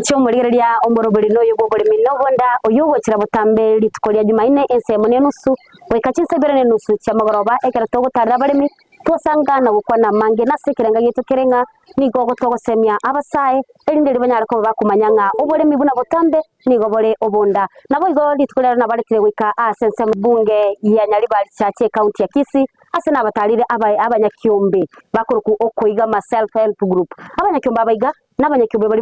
mwancho murigereria omorobori no yugo bori minobonda oyugo kira butambe litukoria Jumaine ense mune nusu wekachinse berene nusu cha magoroba ekera togo tarira barimi twasangana gukwana mange nasekirenga gitu kirenga nigo gotogo semia abasae elinde libanyara ko bakumanyanga oboremi buna butambe nigo bore obonda nabo igo litukoria na barekire wika asense mbunge ya Nyaribari chache county ya Kisii asena abatalire abanyakiombe bakuruku okoiga ma self help group abanyakiombe abaiga n'abanyakiombe bari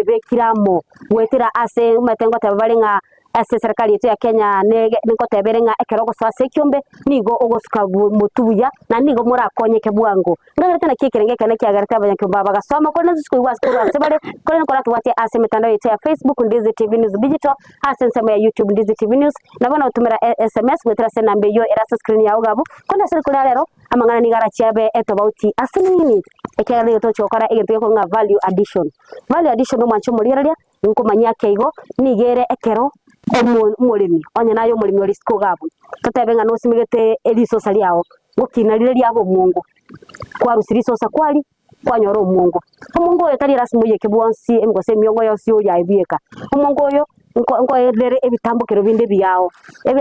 bekiramo wetera ase umatengo tabarenga ase serikali yetu ya Kenya niko taberenga ekerogo swase kiombe nigo ogosuka mutuya na nigo murakonyeke bwango ngarete na kikerenge kana kiagarete abanyakiombe bagasoma ko nazo sikwa sikwa sebare ko nkora tuwate ase mitandao yetu ya Facebook Ndizi TV News Digital ase nsema ya YouTube Ndizi TV News nabona utumira SMS wetera se nambe yo erasa screen ya ugabo konda serikali rero amangana ni garachiabe etobauti asinini ekere to chokora egento ko nga value addition no mwancho murireria nkumanya keigo nigere ekero omurimi onya nayo murimi ori siko gabu tatebenga no simigete elisosa liao gukinariria abo mungu kwa rusirisosa kwali kwanyora omungu oyo rasmu yeke bwonsi emgose miongo yose yo yabieka omungu oyo nko edere ebitambukero binde byao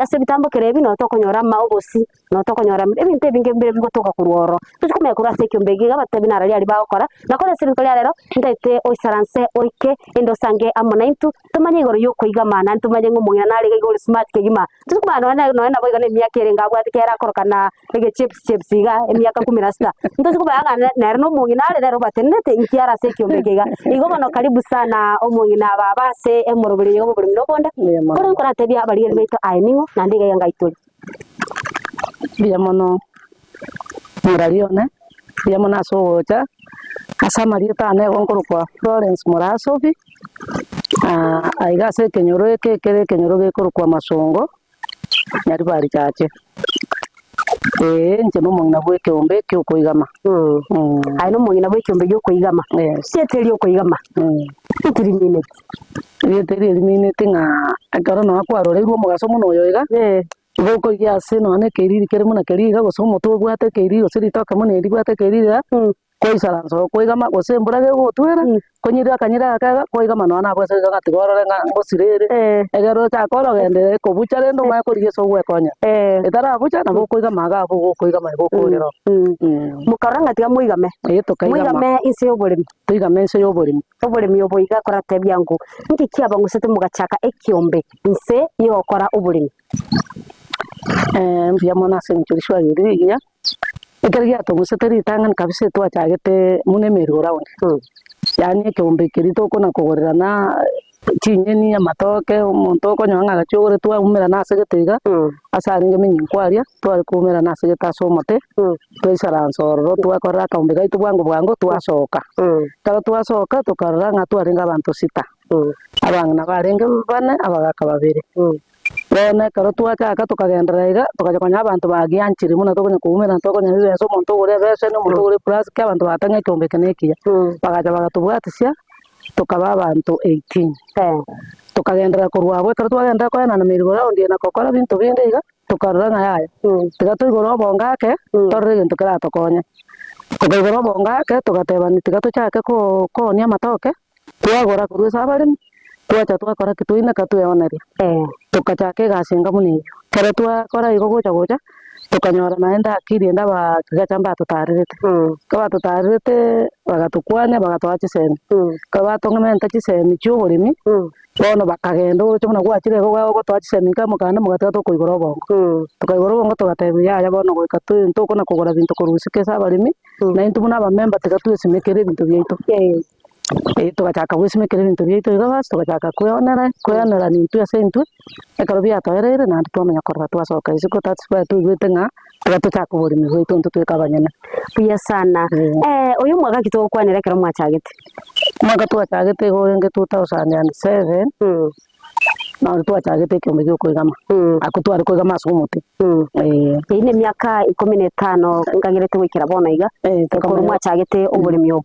ase bitambukero ebino tokonyora maogosi no tokonyora ebintu ebinge mbere bigotoka kuruoro tukumye kurase kyombege gabatabina rali ali bakora nakora serikali rero ndaite oisaranse oike endo sange amonaintu tumanye igoro yoko igamana tumanye ngomongina nari igoro smart kegima tukumana no boiga ne myaka erenga bwati kera korokana ege chips iga emyaka 16 ntukubaga nari no mongina rero batenete inkiara se kyombege igo no karibu sana omongina babase emorobere yo mnobonda kora nkora tebya bali beto ainingo nandiga yanga ituli bya mono muralione bya mona soja asa marieta ne gonkoro kwa Florence Morasovi aiga se kenyoro kere kenyoro gekoro kwa Masongo Nyaribari chache nje no mongina bwe kiombe kyo koigama ai no mongina bwe kiombe kyo koigama sieteli koigama tiri minute nga akara no akwaroreirwo mugaso muno yoiga goko ya sino ane keriri kere muna keriri go somo to bwate keriri osirito kamone eri bwate keriri koisara so koigama gosembura ge gotwera konyira kanyira akaga koigama no ana bwase ga tigorore nga ngosirere egero cha koro gende ko buchare ndo ma koriye so gwe konya etara bucha na koigama ga go koigama go korero mukaranga tiga muigame muigame ise yoboremi tuigame ise yoboremi oboiga kora tebyangu nki kiaba ngusete mugachaka ekiombe ise yokora oboremi mbya mona senchurishwa yiriya ekergia to guseteri tangan kabise to achagete mune meru round yani kiombe kirito kona kogorerana chinyeni ya matoke umuntu ko nyanga gachore twa umera nase getega asaringe minyikwaria twari kumera nase getaso mote twisaranzoro twakora kaombe gaitu bwango twasoka kaba twasoka tukaranga twaringa abantu sita abangana barenge bane abagaka babiri bene karo twachaka tukagenderera tukajokonya abantu bagianchiri muno tokonya kumera tokonya bibeso muntu ure bese no muntu ure plus ka abantu batanga kiombe kenekia bagaja bagatubwatisia tukaba abantu 18 tukagendera kurwabwe karo twagendera kwa na mirimo round na kokora bintu binde iga tukaranga yaya tigato igoro bongake torre gintu kira tokonya tukaigoro bongake tugatebani tigato chake ko nia matoke twagora kurusa barimi twacha twakora kituina katuyoneria tukachake gasinga munio kare twakora igo gocha tukanyora naenda akiri enda bagachamba tutarirete kaba tutarirete bagatukwane bagatwache semi kaba tongamenta chisemi cy'uburimi bono bakagendo cyo muna gwachire go twache semi kamukanda mugata to kuigoro bongo tukaigoro bongo tugatebya ya bono gwikatu into kona kugora bintu kurusike sabarimi na into muna ba member tigatu esimekere bintu byaitu tukachaka gwisimekere bintu byaitu igabas tukachaka kuyonera nintu yasentu ekarobia toerere na twamenya korwa twasoka isiko tatswa tuigwetenga tukachaka burimi bwitu ntu twikabanyana puya sana uyu mwaka kitoko kwanera kero mwachagete mwaka twachagete go nge 2007 na twachagete kiombe cyo koigama akutwari koigama asumuti ine myaka 15 ngagirete gwikira bona iga tukoro mwachagete uburimi obo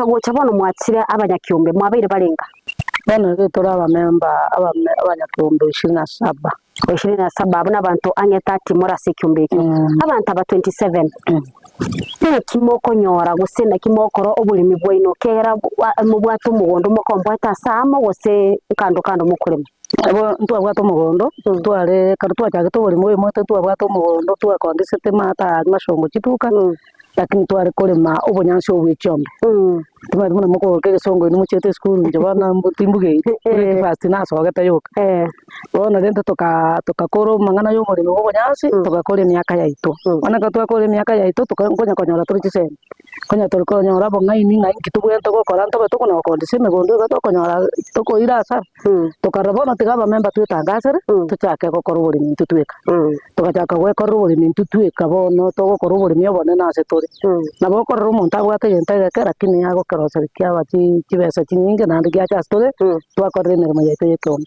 gocha bono mwachire abanyakiombe mwabaire barenga bana getora aba member abanyakiombe 27 27 abona abantu anyeta timora sekyumbeki abantu aba 27 kimoko nyora gusena kimokoro obulimi bwaino kera mu bwatu mugondo mukombwata samo gose kando mukulima abo ntwa bwato mugondo twale karutwa cyage to bulimo moto twa bwato mugondo twa kondisete mata mashongo kituka lakini twale kolema obonyansi obwechombe tumari muna moko kege songo ni muchete school nje bana mbutimbuge fast na so gata yoka bona dentro toka koro mangana yo muri obonyansi toka kole myaka yaito ona katwa kole myaka yaito toka ngonya konyora turikise konya konyora bonga ini ngai kitubwe ntoko koranto to kona kondise megondo gato konyora toko irasa tokarabona tigaba member twetangasere tuchake kokoro buri mintu tweka tukachaka gwe koro buri mintu tweka bono to kokoro buri myo bone na setori na boko ro monta gwate yenta kera kini yago karosa kia wachi chibesa chinyinge na ndigia cha store twakorre nermo yaito yekombe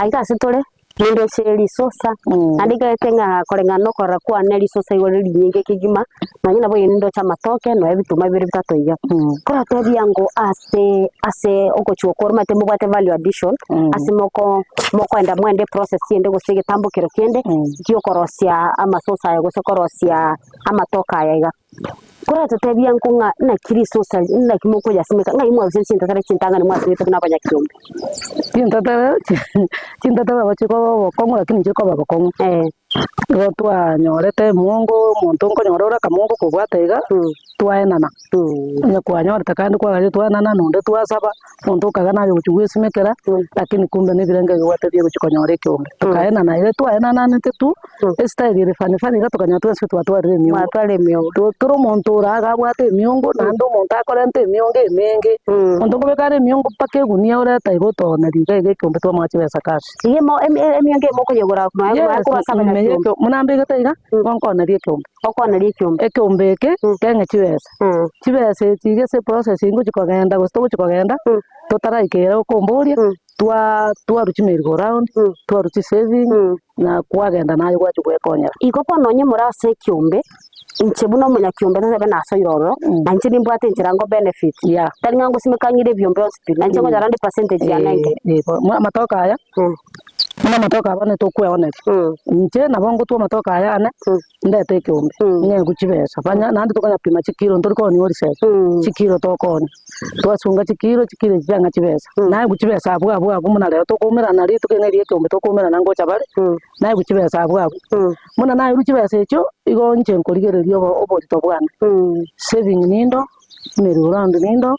aika setore Nendo seri sosa andika tenga korenga no kora kwa neri sosa igore nyinge kigima manyina boye ndo cha matoke no ebituma biri bitatu iya kora tobi yango ase okochuo korma tembo bwate value addition ase moko enda mwende process yende gusige tambukiro kende kyo korosia ama sosa ya gose korosia ama toka ya kora totebi yango na kiri sosa na kimoko yasimeka ngai mwa zinsinta tare chintanga ni mwa sito na banya kiombe Cinta bachiko kongo lakini chiko bakongo twa nyorete mungu muntu ngo nyorora kamungu kubwatega twaenana nya kwa nyorete kandi kwa gali twaenana nonde twasaba muntu kagana yo chugwesimekera lakini kumbe ni birenge gwatebye guchiko nyoreke ombe tukaenana ile twaenana nete tu style ile fani gatoka twese twatware myo turo muntu raga bwate myongo nando muntu akorente myongo emenge muntu kubekare myongo pake gunia ora taigo to na dige kombe twa machi besa kashi yemo emyongo moko yegora kwa sabana munambe gataiga konko na rie kombe okona rie kombe ekombe ke kenge chibesa tigese processing guchikogenda gusto guchikogenda totara ikera ukomboria twa ruchimeri go round twa ruchi saving na kwagenda nayo gwacho gwekonyera ikopo nonye murase kyombe inchebuno munya kyombe tebe naso iroro na nchini mbwate nchirango benefit tali ngango simekanyire byombe hospital na nchengo jarandi percentage ya 90 matoka aya muna matoka abane to kwewonere nche nabongo twa matoka aya ane ndete kyombe nye guchibesa banya nandi tokanya pima chikiro ndoriko ni orise chikiro tokoni twasunga chikiro cyanga chibesa naye guchibesa abwa muna leo tokumira na ritu keneri kyombe tokumira nango chabare naye guchibesa abwa muna naye ruchibesa echo igo nche nkorigererio oborito bwana saving nindo merurand nindo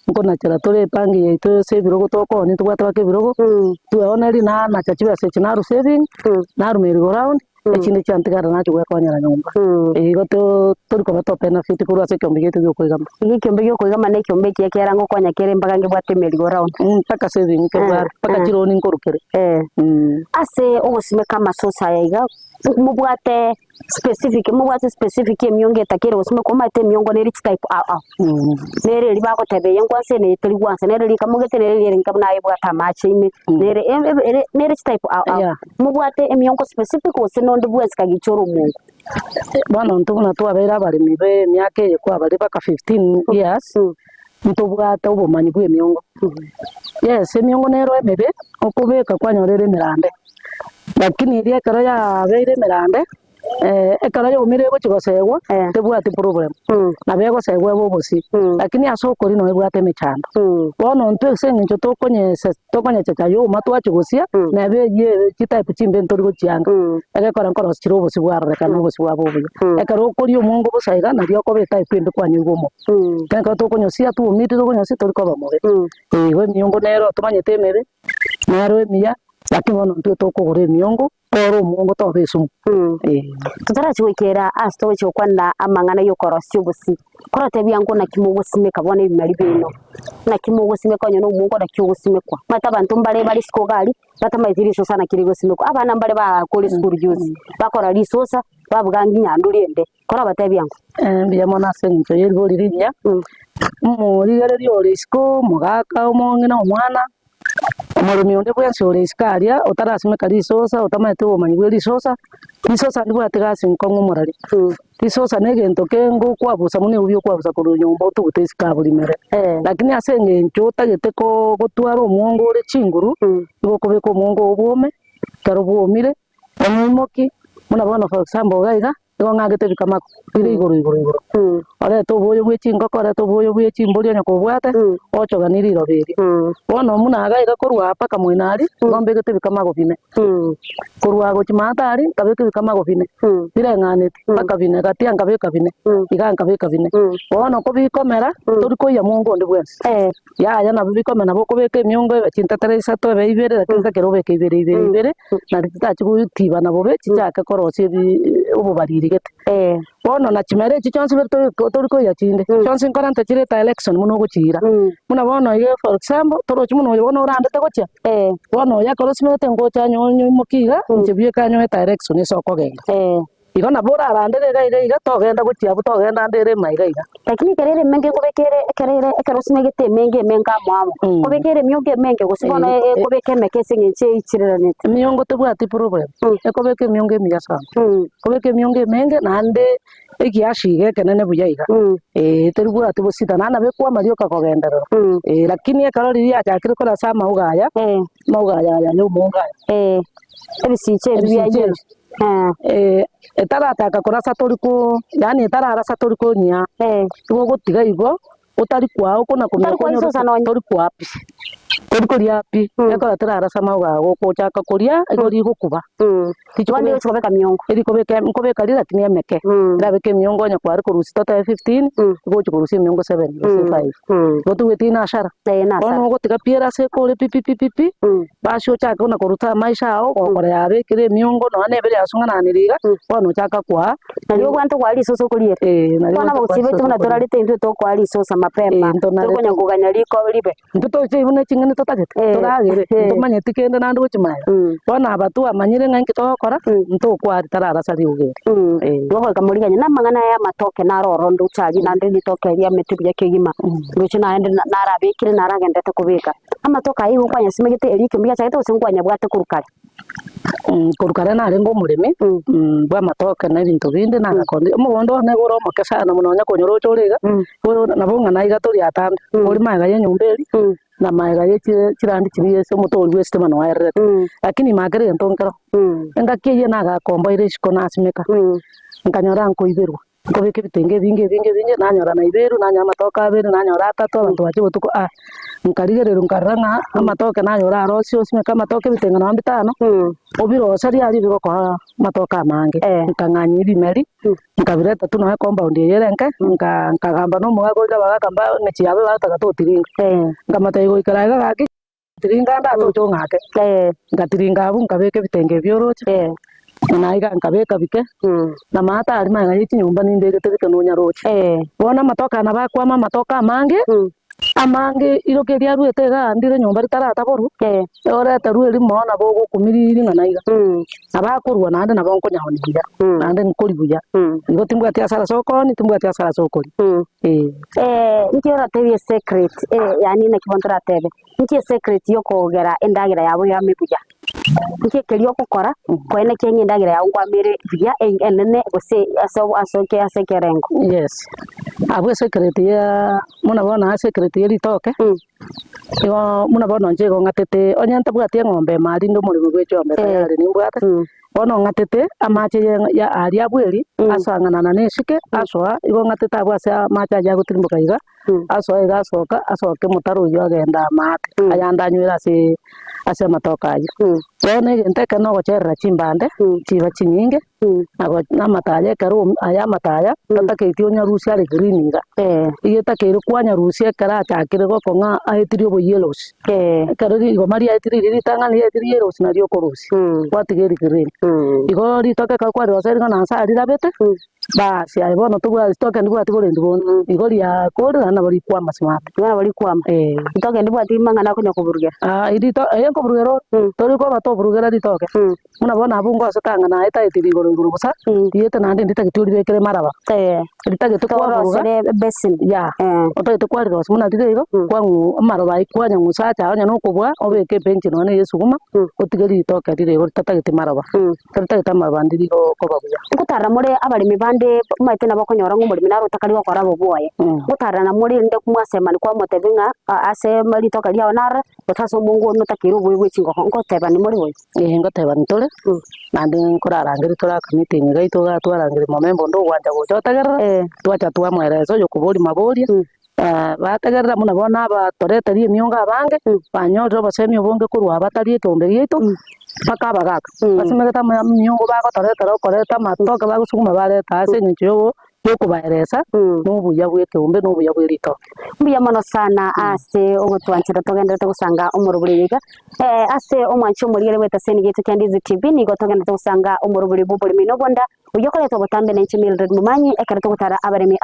nkona chara tore pangi yaito sebirogo tokoni tugwata kebirogo tuoneri na chachibesa chinaru saving naru merurand echinde chantigara nacho gwekonyera nyumba igo turiko batope na fiti kurwa se kyombe gitu gyokwigama iki kyombe gyokwigama ne kyombe kyekera ngo konya kere mbaga ngebwate merurand paka saving kebwar paka chironi nkorukere ase ogosime kama sosa yaiga mubwate specific emyonge takere osime komate myongo neri type nere libako tebe yengwase ne tligwanse nere likamugete nere nkamna ayibwata machime nere type mubwate emyongo specific osino ndibwense kagichoro mungu bana ntubona twabera bari mibe myake yekwa bari baka 15 years ntubwata ubumanyi bwe myongo yes emyongo nero emebe okubeka kwanyorere mirande lakini ile karo ya beire mirande ekara yo mire go chigosegwa tebwate problem na bego segwa bobosi lakini asoko rino ebwate mechando bono ntu sengincho tokonyesa yo matwa chigosia na be ye type chimbe ntori go chianga ekora nkoro chiro bosi bwarre kana bosi wabobo ekara okori omongo bosaiga na rio ko be type mbe kwa nyugomo kanka tokonyosia tu miti tokonyosia tori ko bamoge we miongo nero tomanyete mere nero emia lakini bono ntu tokogore miongo oro mungo to besu tutara chiwekera asto chokwana amangana yokorosyo busi kora tebyango na kimugusime kabone bimari bino na kimugusime konyo no mungo da kyugusime kwa mata bantu mbale bali skogari batamayiri so sana kirigusime kwa abana mbale ba kole school juice bakora risosa babugangi nyandurende kora batebyango biyamona sencho yero lirinya muri gare ryo risko mugaka omonge na omwana omurumi onde bwense ore iskaria otarasime karisosa otamate omanyi bwe risosa ndibwa tegasi nkongo morari risosa negento kengo kwabusa mune ubyo kwabusa kurunyombo tugutesika buri mere lakini asenge ncho tagete ko gotwara omongo ore chinguru ngo kubeko omongo obume karubu omire omumoki muna bona for example gaiga igo ngagete bikamako iri iguru ore to boyo bwechingo kore to boyo bwechimbori onya kobwate ochoganiri iroberi bona muna gaiga korwa paka mwinari ngombe gete bikamako bine korwa gochimatari kabeke bikamako bine bire nganete paka bine gatia ngabeka bine iga ngabeka bine bona ko bikomera tori koya mungu ndi bwense ya na bikomera nabo kobeka emiongo chintatare isato beibere lakini kerobeke ibere na titachi kutiba nabo be chichaka korosie obubariri gete bono na chimere chichonse tori koya chinde chonse nkorante chireta election muno gochira muna bono ige for example toro chimuno bono urandete gocha bono yakorosmete ngocha nyonyo mukiga nchibie kanyo eta election isoko genda igo na bora arandere iga togenda gochia togenda ndere maiga iga lakini kerere menge kubekere kerere ekarosine gete menge menga mwamo kubekere mionge menge gusibona kubeke mekese ngenche ichireranete miongo tebwati problem ekobeke mionge miyasa kubeke mionge menge nande egiashige kenene buya iga teribwati bosita nana bekwa marioka kogendera lakini ekarori ya chakire kola sama ugaya ya nyomunga ebisiche biyaje etarataka korasa toriko yani etararasa toriko nya igo gotiga igo utari kwao kuna tori kwapi tori kuriapi ekora terarasa mauga gokochaka kuria igo rigukuba tichwandi chobeka miongo iri kobeka rira tinia meke rabeke miongo nya kwari kurusi tota 15 igo chikurusi miongo 7 5 gotu wetina ashara ono gotiga piera se kore pipi basho chaka una koruta maisha ao gokora yabe kire miongo no ane bere asungana niriga ono chaka kwa nalio gwanto kwali soso kuriere bona bosibe tuna toralite into to kwali sosa mapema tokonya kuganya liko libe ntuto chibune chingene totagete toragere tumanye tikende nandu gochimaya bona abatu amanyire nganki tokora ntu kwari tararasa riugere goho kamuriganya na mangana ya matoke na roro ndu chaji na ndi toke ya metu ya kigima ruchi na ende na rabikire na ragendete kubika amatoka ihu kwanya simegete erike mbiga chagete usingwanya bwate kurukara kurukara na rengo murimi bwa matoke na bintu bindi na gakondi umugondo ne goro makasa na munonya konyoro chorega na bunga na igatori atanda uri maga ye nyumberi na maga ye chirandi chiriye se mutori weste mano waire lakini magere ntonkero ngakiye na gakomba ire shikona asimeka nkanyora nkoiberwa kobeke bitenge binge nanyora na iberu nanya matoka aberu nanyora atatu abantu baje botuko nkarigerero nkaranga amatoke nanyora arosi osimeka matoke bitenga na 5 obiro sari ari biro kwa matoka mange nkanganya ibimeri nkabireta tuno compound yerenke nkagamba no mugago bagakamba nechi yabe bataka totiringa ngamatayigo ikaraga gaki tiringa ndato chongake ngatiringa abu nkabeke bitenge byoroche naiga nkabeka bike na mata ari maga yichi nyumba nindegete bike no nyaroche bona matoka na bakwama matoka mange amange irokeria ruete ga ndire nyumba ritarata boru ore taru eri mona bogo kumiriri nganaiga abakurwa nande nabo nkonyahonira nande nkoribuya igo timbwa tia sara sokoni timbwa tia sara sokoni nkiora tebie secret yani na kibontora tebe nkie secret yokogera endagira yabo ya mibuya nkie kelio kokora kwene kenye ndagira ya ngwamire buya enene gose asoke asekerengo yes abwe secret ya muna bona secret yeri toke yo muna bona njego ngatete onyanta bwatie ngombe mari ndo muri gwechombe tayari nimbwate ono ngatete amache ya aria bweri asangana na neshike aswa igo ngatete abwase amacha ya gutimbuka iga aswa iga asoke mutaro yo agenda mate ayanda nywira ase matoka ayo bone genteka no gocherera chimbande chiba chinyinge abo namataya karo aya mataya tataketio nyarusi ari green igeta kero kwanya rusi kara chakire go konga aitirio bo yellows karo igo mari aitirio ritanga ni aitirio yellows na rio korusi kwatigeri green igo ritoke ka kwari oseringa na sari rabete basi ai bono tugwa stoke ndibwa atigore ndibono igo ria kore na bari kwa masimata na bari kwa stoke ndibwa atimanga na kunya kuburugera irito ayenko burugero tori ko bato burugera ritoke muna bona abungo asatanga na eta itirigo nguru busa yete nande ndita kituri bekere maraba ritage to kwa buruga besin ya oto to kwa ros muna tigero kwangu maraba ikwanya ngusacha onya no kubwa obeke benchi none yesuguma otigeri ritoke rirego tatage maraba Tarita mabandiri ko babuya gutara muri abarimi bande maite na bakonyora ng'umurimi na rutakari wakora boboye gutara na muri nde kumwasema ni kwa motevinga ase mali toka lya onara bataso mungu no takiru bwe chingo ngoteba ni muri we ngoteba ni tole nandi nkurarangiri tura kamiti ngaito ga twarangiri momembo ndo wanja gochotagerera twacha twamwerezo yo kubori mabori batagerera muna bona batoreterie mionga bange banyoto basemi obonge kurwa batarie tombe gitu paka bagaka basimegeta miongo bagotoretera okoreta matoka bagusukuma bareta ase nchiyo yokubaeresa n'ubuya bw'ekiumbe n'ubuya bw'erito mbuya mono sana ase ogotwanchira togendete gusanga omurubuliriga ase omwanchi omurire weta seni gitu kyandizi TV nigo togendete gusanga omurubuli bubuli minobonda uyokoleto botambe na nchi Mildred Mumanyi ekarete gutara abaremi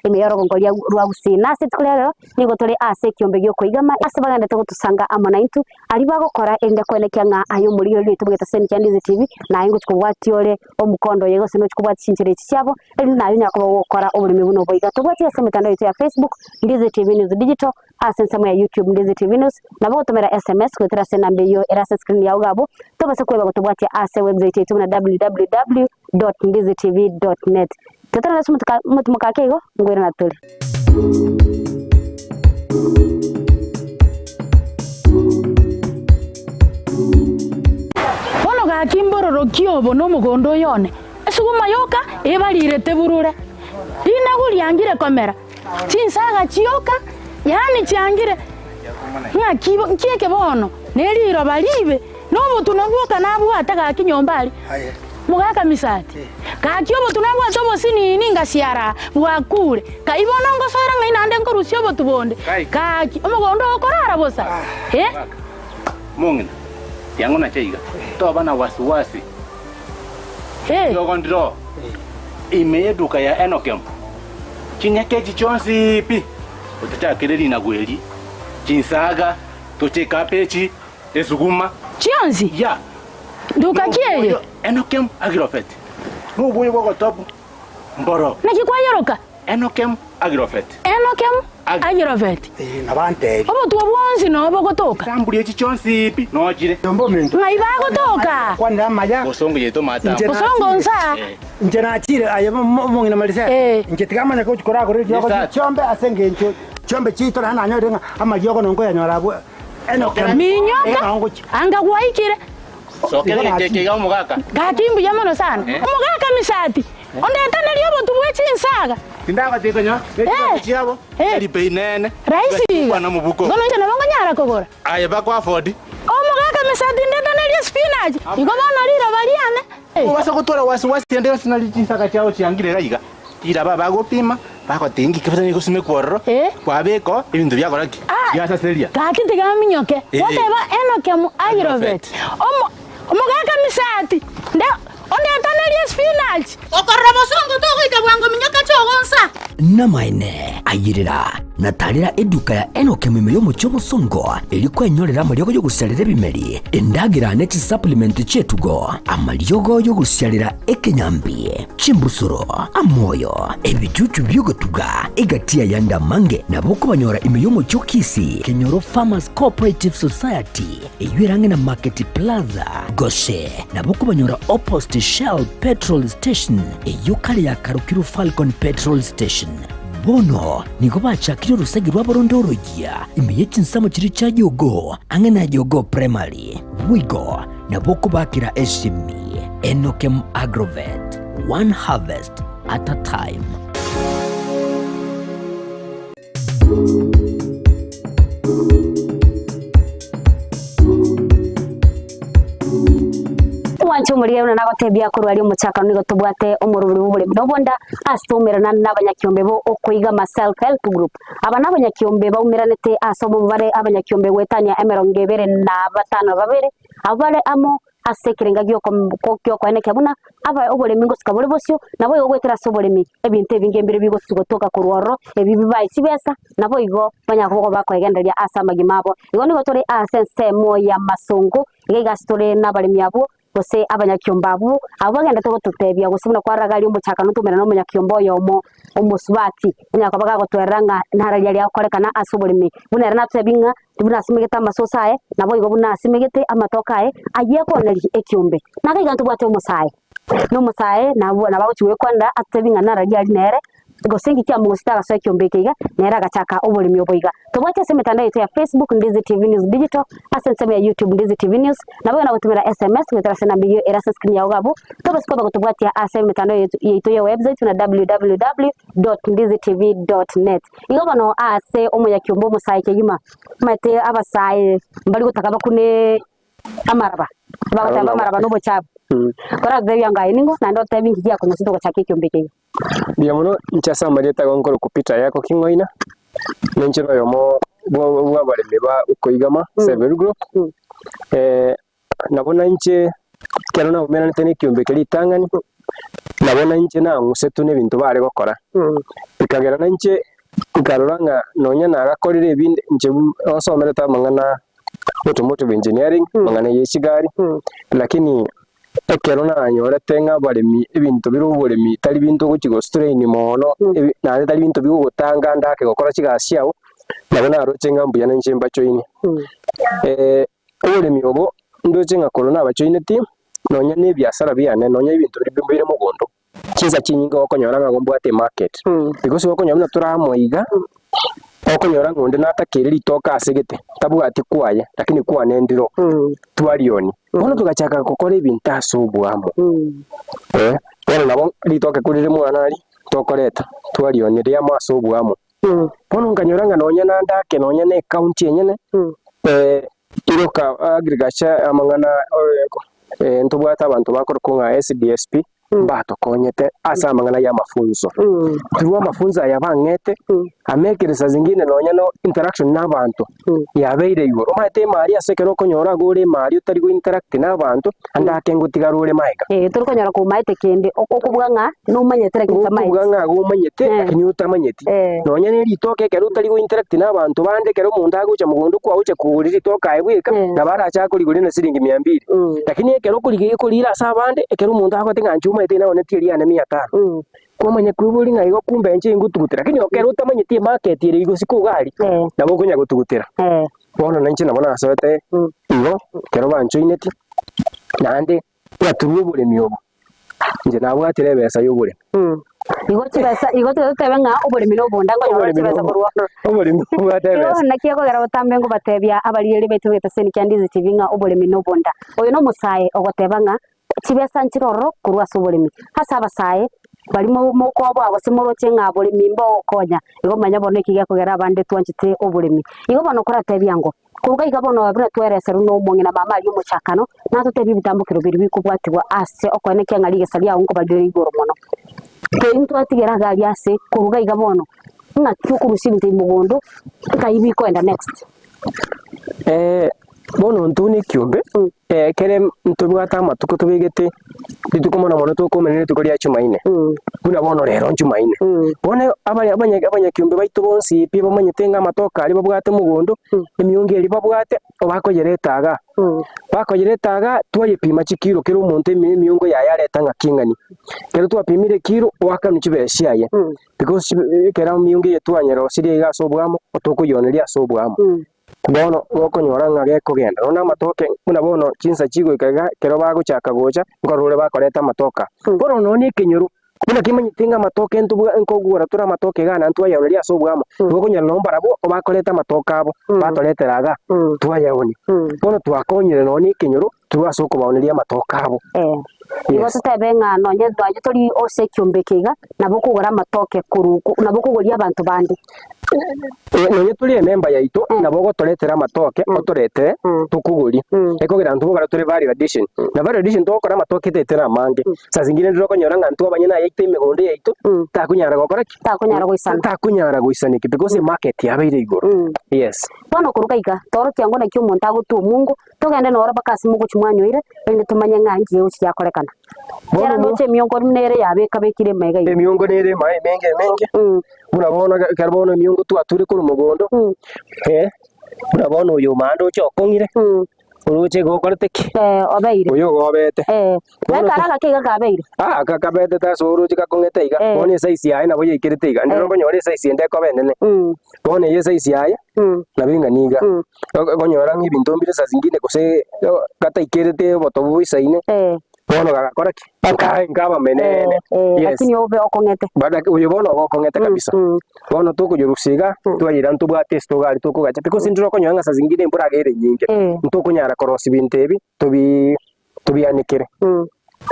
imeyoro gongoria rwagusina ase tukolero nigo tole ase kiumbe gyokoigama ase bagendete gutusanga amona intu ali bagokora ende kwenekya nga ayo murire lito bweta seni kyandizi TV na ingo tukubwatiole omukondo yego sino tukubwatishinjire ikichabo eli nayo gukora uburimi buno boiga tubwatiye se mitandao yetu ya Facebook Ndizi TV News Digital asensa ya YouTube Ndizi TV News nabo gutumira SMS kwetera se nambe yo erase screen yawe gabo tobase kweba gutubwatiye ase website yetu na www.ndizitv.net tetera nasu mutumukakego ngwira na tuli bono ga kimbororo kiobo no mugondo yone esuguma yoka ebalire teburure ina guliangire kamera chinsaga chioka yani chiangire ngakibo nkieke bono neliro balibe nobo tunabuka nabwata ga kinyombali mugaka misati ka kiobo tunabwa tobo sini ninga siara bwakure ka ibona ngosora ngainande nkorusyo botubonde ka omugondo okorara bosa mungina yangu na chaiga toba na wasiwasi yogondro imeduka ya Enokem chinyeke chichonsi pi utatakireri na gweli chinsaga tocheka pechi esuguma chionzi ya duka kieye Enokem Agrofet nubuye bwo top mboro nakikwayeroka Enokem Agrofet Agrofet nabante obo tuwonzi no bogotoka tambuli chichonsi pi nojire Yombo mintu maibagotoka kwanda maya bosongo yeto mata bosongo nsa njena achire ayemo mongina malisa njetikama nako chikora kore yoko chombe asenge ncho chombe chito na nanyo ama yoko nongo ya nyorabu minyoka anga waikire sokere kekega mugaka gakimbu yamono sana mugaka misati ondeta naliyo tubwechi nsaga tindaka tekonya chiabo eli peinene raisi bwana mubuko ngono njana bongo nyara kogora aye bakwa afodi mugaka misati ndeta naliyo spinach igo bono lira baliane wasa kutora wasiwasi ndeo sinali chinsaka chao chiangire raiga tira baba gopima bako tingi kibetani kusime kworro kwabeko ibintu byakoraki yasa seria kakiti gaminyoke whatever Enokem Agrofet omugaka misati nde ondeta naliyo spinach okorra bosongo togoika bwango minyoka chogonsa namaine ayirira natalira eduka ya Enokem imeyo mucho musongo iliko enyorera amaliogo yo gusalira ebimeri endagira nechi supplement chetugo amaliogo yo gusalira ekenyambi chimbusuro amoyo ebichuchu byogotuga egatia yanda mange naboko banyora imeyo mucho kisi Kenyoro Farmers Cooperative Society eyurange na Market Plaza Goshe naboko banyora opposite Shell Petrol Station eyukali ya Karukiru Falcon Petrol Station bono niko bachakira urusagi rw'abarondorogia imeye chinsamo chiri cha yogo ange na yogo primary wigo naboko bakira eshimi Enokem Agrofet one harvest at a time. wanchu muri yuna nagotebya kuru ali umuchaka nigo tubwate omuruburi bubule nobonda astumirana n'abanyakyombe bo okuiga ma self help group aba n'abanyakyombe baumiranete asomo bare abanyakyombe wetanya emerongebere na batano babere abale amo asekirenga gyoko ene kyabuna aba obole mingo sikabole bosyo nabo yogwetera sobolemi ebinte bingembere bigo tugotoka kurworo ebibi bayisibesa nabo igo banyako bakoyenderia asama gimabo igo nigo tore asense moya masongo igastore n'abalemi abo gose abanyakiombabu abagenda tugututebia gusibuna kwaragali umuchaka nutumira no munyakiombo yomo umusubati nyakabaga gutweranga ntararia ria korekana asuburimi buna rena tebinga buna simigeta masosae nabo igo buna simigete amatokae agiye koneri ekiombe nakaiga tubwate umusae no musae nabo nabaguchiwe kwanda atebinga ntararia nere gosengi kia mugusita gasoe kiombe kiga nera gachaka uburimi oboiga tubwate se mitandao yetu ya Facebook Ndizi TV News Digital asense ya YouTube Ndizi TV News nabo na gutumira SMS ngitara sena biyo era screen ya ugabo tubasikoba gutubwatia ase mitandao yetu ya website na www.ndizitv.net igo bano ase omuya kiombo musae kigima mate abasae mbali gutaka bakune amaraba bagatamba amaraba no bochabo kora gbeya ngai ningo na ndo tabingi ya kuno sito gachaka kiombe kiga Biamuno nchasa mareta gonkoro kupita yako kingoina nenchero yomo bwa bareme ba ukoigama server group nabona nche kerona umena ntene kiombe kali tangani nabona nche na ngusetu ne bintu bare gokora bikagera na nche nkaroranga nonya na agakorire ibindi nche osomera ta mangana automotive engineering mangana yeshigari lakini ekerona anyora tenga baremi ebintu biro boremi tali bintu guchigo strain mono na tali bintu bigo gutanga ndake gokora chigasiao nabona arochenga mbuya nje mbachoini oremi obo ndochenga korona abachoini ti nonya ne biasara biane nonya ibintu bire mugondo chiza chinyinga okonyora ngombo ate market because okonyora turamoiga okonyora ngonde natakiriri toka asegete tabuga ati kwaye lakini kwa nendiro twalioni bono tugachaka gukora ibintu asubwamo bono nabo litoke kurire mwana ali tokoreta twalioni ria masubwamo bono nganyoranga nonya nandake nonya ne county yenyene iroka agriculture amangana ntubwata abantu bakora kunga SDSP bato konyete asa mangana ya mafunzo tuwa mafunzo ya bangete amekereza zingine nonya no interaction n'abantu yabeire igoro mate mari asekero konyora gore mari utari go interact n'abantu andake ngutigarure maiga turi konyora ku maite kende okubwanga no manyetere kitamaite okubwanga go manyete kinyu utamanyeti nonya ne ritoke kero utari go interact n'abantu bande kero mundu agucha mugundu kwa uche kuriri toka ebwika nabara acha kuri gure na siringi 200 lakini kero kuri kurira sabande kero mundu agotenga nchuma ite naone tiri ane 500 kumanya kwiburi ngaigo kumbe nje ngutugutira lakini okero utamanyeti market iri igo sikugari nabo kunya gutugutira bono nanche nabona asote igo kero bancho ineti nande yaturuye bure miyobo nje nabwatire besa yobure igo tutebenga ubure mino bondango yobure burwa ubure bwatebe yo nakiye ko gara batambe ngo batebya abaliyeri betu beta seni kyandizi tivinga ubure mino bonda oyo no musaye ogotebanga chibesa nchiroro kurwa suburimi hasa abasaye bari mu kobo abasimoro cyenga burimi mbo konya igo manya bone kiga kugera abande twanchite uburimi igo bano kora tebyango kuruga igabono abira twerese runo mungina mama ari umuchakano nato tebi bitambukiro biri bikubwatirwa ase okone kyanga lige salia unko bagire igoro mono to into atigera gali ase kuruga igabono ngatyuko rusimte mugondo kayibi ko enda next bono ntuni kiombe kere ntubwata amatuko tubigete ditukomona mono tukomenene tukoria chumaine buna bono rero chumaine bone abanya kiombe baitu bonsi pi bamanyetenga amatoka ari babwate mugondo emiyonge eri babwate obakoyeretaga bakoyeretaga twayepima chikiro kero umuntu emiyongo yayareta ngakingani kero twapimire kiro wakanu chibeshiaye because kera miyonge yetwanyero siri gasobwamo otokuyoneria sobwamo bono okonyora ngage kugenda nona matoke muna bono chinsa chigo ikaga kero baguchaka gocha ngorure bakoreta matoka bono noni kinyuru muna kimanyitinga matoke nkogura tura matoke gana ntwayaoneria sobwamo okonyora no barabo bakoreta matoka abo batoreteraga twayaboni bono twakonyire noni kinyuru twasoko baoneria matoka abo igo tutebenga nonye twaje tori ose kiombe kiga nabo kugura matoke kuruku nabo kuguria abantu bandi nonye turi member yaito nabo gotoretera matoke otorete tukuguri ekogira ntu bara turi value addition na value addition tokora matoke tetera mange sazingire ndiro konyora ngantu abanyana yaito imigondo yaito takunyara gokora takunyara goisana because market yabeire igoro yes bono kuruka iga toro kyango na kyumuntu agutu mungu togende no bakasi mugo chumwanyoire ende tumanya ngangi uchi yakorekana bono noche miongo nere yabeka bekire mega emiongo nere mai menge urabona karbono miongo tu aturi kuru mugondo urabona uyu mando chokongire uruche gokorete ki obeire uyo gobete karaga kiga kabeire kakabete taso uruche kakongete iga bone size yaye nabo yikirite iga ndiro konyore size ende kobenene bone ye size yaye nabinga niga konyora ng'ibinto mbire saa zingine kose kata ikirite botobu isaine bono gakora ki ngaba menene lakini obe okongete bada uyo bono okongete kabisa bono tukujurusiga twayira ntubwate stogari tukugacha because ndiro konyanga saa zingine mbura gere nyinge ntukunyara korosi bintebi tubianikire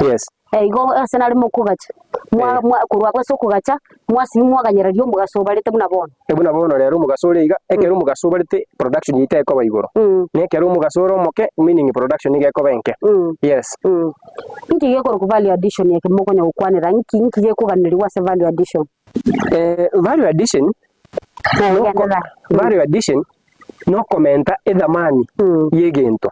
yes igo Arsenal mukugacha mwa kurwa kwaso kugacha mwasi mwaganyera ryo mugasobarite buna bono rero mugasore iga ekero mugasobarite production yite ko bayigoro nekero mugasoro moke meaning production ige ko benke yes ngiye ko ku value addition yake mukonya ukwanira ngiye kuganirwa se value addition value addition value addition no commenta edamani yegento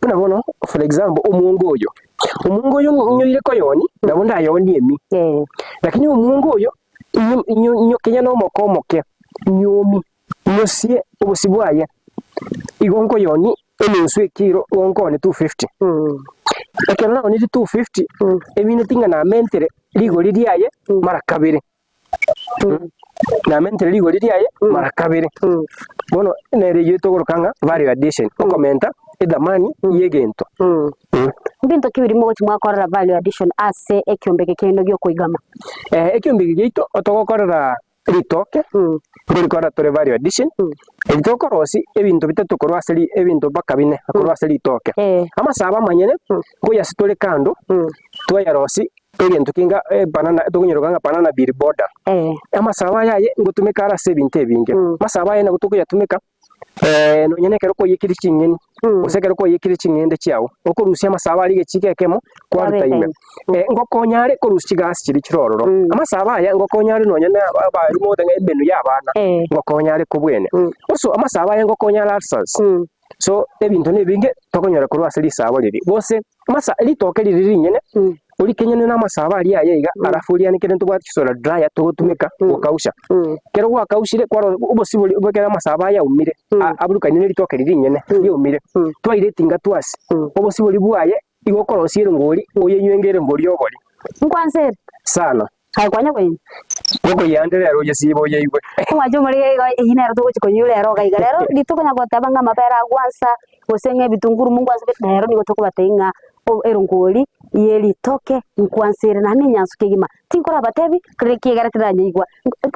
buna bono for example umungu oyo nyoire ko yoni ndabunda yoni emi lakini umungu oyo nyo kenya no mokomoke nyomi nyosie obusibwaye igonko yoni eninsu ekiro gonko ni 250 lakini na ni 250 emine tinga na mentere ligo liriaye mara kabiri na mentere ligo liriaye mara kabiri bono nere yeto gorokanga value addition commenta edamani yegento bintu kibiri mo mwakorera value addition ase ekyombeke kendo gyo kuigama ekyombeke gito otogokorera ritoke ngorikora tore value addition ritoke rosi ebintu bitatu korwa seri ebintu baka bine korwa seri ritoke amasaba manyene ngoya sitole kando twaya rosi ebintu kinga banana tukunyiroganga banana bill border amasaba yaye ngutumika ara 70 binge masaba yaye nagutukuya tumika no nyene kero ko yikiri chingeni usekero ko yikiri chingende chiawo okurusia amasaba ali gechikekemo kwa rutaime ngokonyare kurusi gas chiri chirororo amasaba ya ngokonyare no nyene abari modanga ebenu yabana ngokonyare kubwene uso amasaba ya ngokonyara alsas so ebintu nebinge tokonyara kurwa seri sabo liri bose masa litoke liri nyene uri kenyene na masaba ali yayiga arafuria nikire ntubwati kisora dryer tugutumika ukausha kero wakaushire kwaro ubosibuli ubekera masaba ya umire aburuka nyene litoke liri nyene yumire twaire tinga twasi ubosibuli bwaye igokorosire ngori oyenyengere ngori yogori nkwanse sana kwanya kwenye Koko yande rero yesibo yeigwe mwajo muri ine rero tuko nyule rero gaiga rero litukonya gotabanga mapera gwansa gosenge bitunguru mungu azibe rero niko tukubatenga erongori yeli toke nkwansere na ninyansu kigima tinkora batebi kiregara tiranyigwa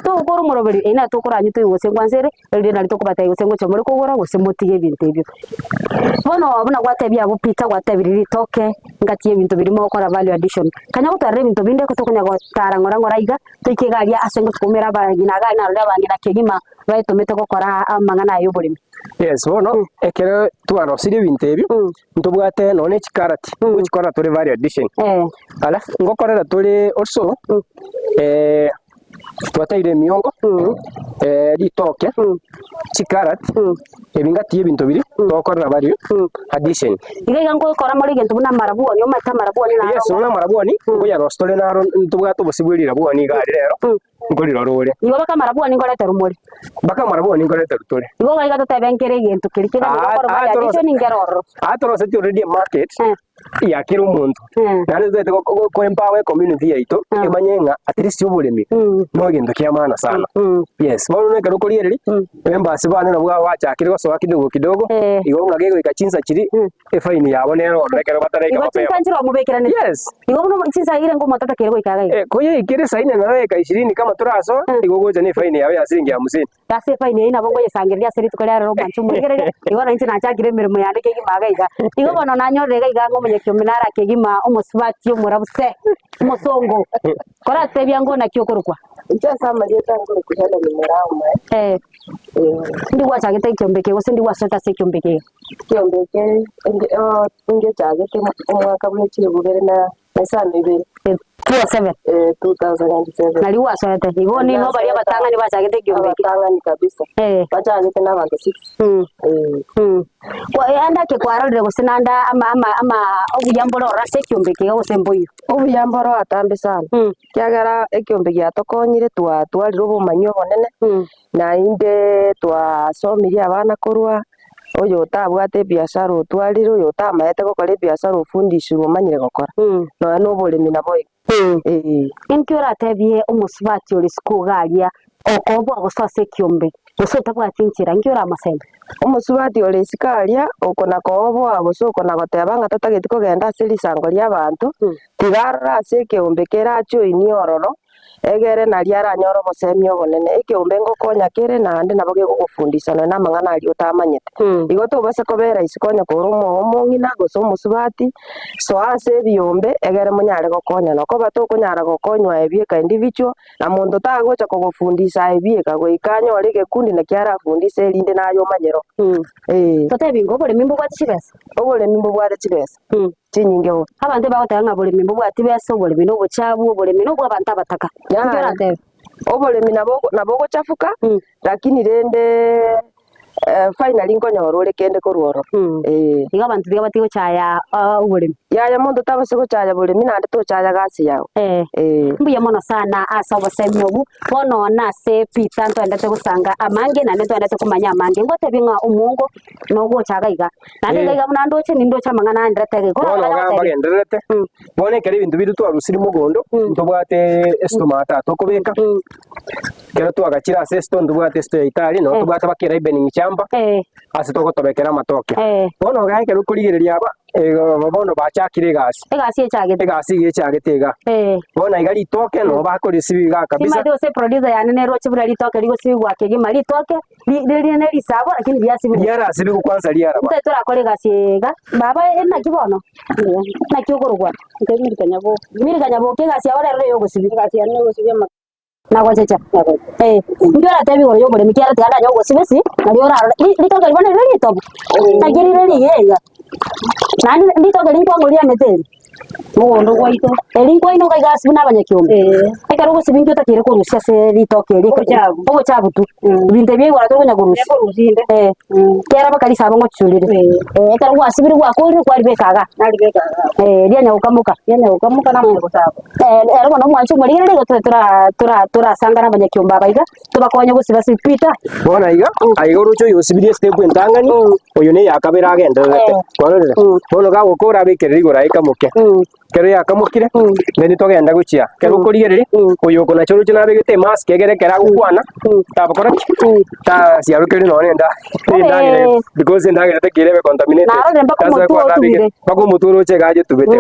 to goro moroberi ina to kora nyitu wose nkwansere rero na litoko batayi wose ngo chomore ko gora wose motige bintu ibyo bono abuna gwatebi abo pita gwatebi litoke ngati ebintu birimo gukora value addition kanya gutare ebintu binde ko tokonya gotara ngora iga tukigaria asengo tukumera bagina ga na rura bangina kigima baitomete gukora amangana ayo burimi yes bono ekero twano siri bintu ebyo ntubwate none chikarati uchikora tore value addition alafu ngokorera tore also twataire miongo litoke chikarati ebingati ebintu biri tokorera value addition iga ngo ikora muri gento buna marabuoni o mata marabuoni na yes ona marabuoni ngoya rostore naro ntubwate busibwirira buoni gari rero ngoriro rore igo baka marabuoni ngorete rumuri baka marabuoni ngorete rutore igo gaiga totebenkere gento kirikira ngoro value addition ngeroro atoro se already market ya kira umuntu nari zete ko empower community yaito ebanyenga at least ubulemi no gendo kiamana sana yes bono ne kero koliereri members bana na bwa wacha kiri gosoba kidogo igo ngagego ikachinsa chiri fine yabo nero rekero batareka bape igo chinsa mubekera ne yes igo no chinsa ire ngo matata kero ikaga ko ye ikire saine na reka 20 kama turaso igo goja ne fine yawe ya shilingi 50 base fine ina bongo yesangiria seri tukolera ro bantu mugerere igo na nchi na chakire mirimo yandike gimaga iga igo bono na nyorega iga ngo munye kyominara kegima umusibati umurabuse umusongo kora tebya ngo na kyokorukwa Nchasa marieta ngo kujana ni murama ndi wacha gite kyombeke gose ndi wasota se kyombeke nge chagete umwaka mwe bugere na sana ibere 2007 nali wasota ibo ni no bali abatanga ni bacha gite kyombeke batanga kabisa bacha gite na bantu 6 kwa yanda ke kwaro de gose nanda ama obuyamboro rase kyombeke gose mboyo obuyamboro atambe sana kyagara ekyombeke atokonyire twari robo manyo bonene na inde twasomiri abana korwa Oyo utabwate biashara utwarire oyo utamaete gukora biashara ufundishirwe umanyire gukora. No burimi nabo. Inkyo ratebie umusubati uri skugaria okobwa gusase kiombe. Gusota bwatinchira inkyo ramasembe. Umusubati uri sikaria ukona kobwa gusoko na gotebanga tatageti kugenda sirisango lya abantu. Tigara ase kiombe keracho iniororo. Egere na liara nyoro bosemio bonene ekiombe ngokonya kere na ande nabo gegufundisha na mangana ali utamanyete. Igoto base kobera isikonya kurumo omongina goso musubati so ase biombe egere munyare gokonya no ko bato kunyara gokonywa ebieka individual na mundu tagocha kugufundisha ebieka goikanya ore gekundi na kiara fundisha elinde nayo manyero. Tote bingo bole mimbo bwa chibesa. Obole mimbo bwa chibesa. Chinyinge ho. Abantu bagotanga bole mimbo bwa chibesa bole bino buchabu bole bino bwa bantu abataka. Obolemi nabo gochafuka lakini rende finally nkonyoro ore kende koruoro. Iga bantu biga batigo chaya ubolemi. Yaya mundu tabase gochaya bolemi nande to chaya gasi yao. Mbuya mono sana asa obosemi obu bono na se pita ntwendete gusanga amange na ntwendete kumanya amange ngote binga umungo no gochaga iga. Nande iga munando che nindo cha mangana ndrete go. Bono gamba gendrete. Bone kere bintu bidu twarusiri mugondo ntobwate estomata tokobeka. Kero twagachira ase esto ndubwate esto itali no tubwate bakira ibening chamba. Ase togotobekera matoke. Bono gaike rukurigereria aba bono bachakire gasi. Egasi echagete. Egasi echagete ga. Bona igali toke no bakori sibiga kabisa. Sima se producer ya nene roche bura litoke ligo sibi gwake gi mali toke ne lisabo lakini biasi bi. Yara sibi kwanza liara ba. Ntetora kore gasi ga baba ena kibono. Na kyogorugwa. Mirikanyabo ke gasi abara rero yogo sibi gasi ya nego sibi ma. Na gwachecha. Ndio ratebi gore yogo le mikiara tianda yogo sibi si. Na liora litoke libone reli tobo. Tagiri reli yega. Nani litoke limpo ngolia meteli. Mugondo gwaito elinko ino ga gas buna abanyakyombe eka rugo sibinjo takire ko rusya se litoke liko obo chabu tu binte bye gora to nyagurusya kera bakali sabo ngochulire eka rugo asibiri gwa ko kwari bekaga nali bekaga lia nyaukamuka na mungo sabo rugo no mwanchu muri rero tura sanga na abanyakyombe abaiga tubakonya gusiba sipita bona iga aigo rucho yosibiri step entangani oyo ne yakabera agenderete bono ga gukora bikere rigora ikamuke kero yakamukire neni togenda guchia kero kurigereri uyu kona churu china begete mask egere kera gukwana tabakora ta siarukeri no nenda because ndagere tekirebe contaminated kaza kwa rabige bagumuturo chegaje tubete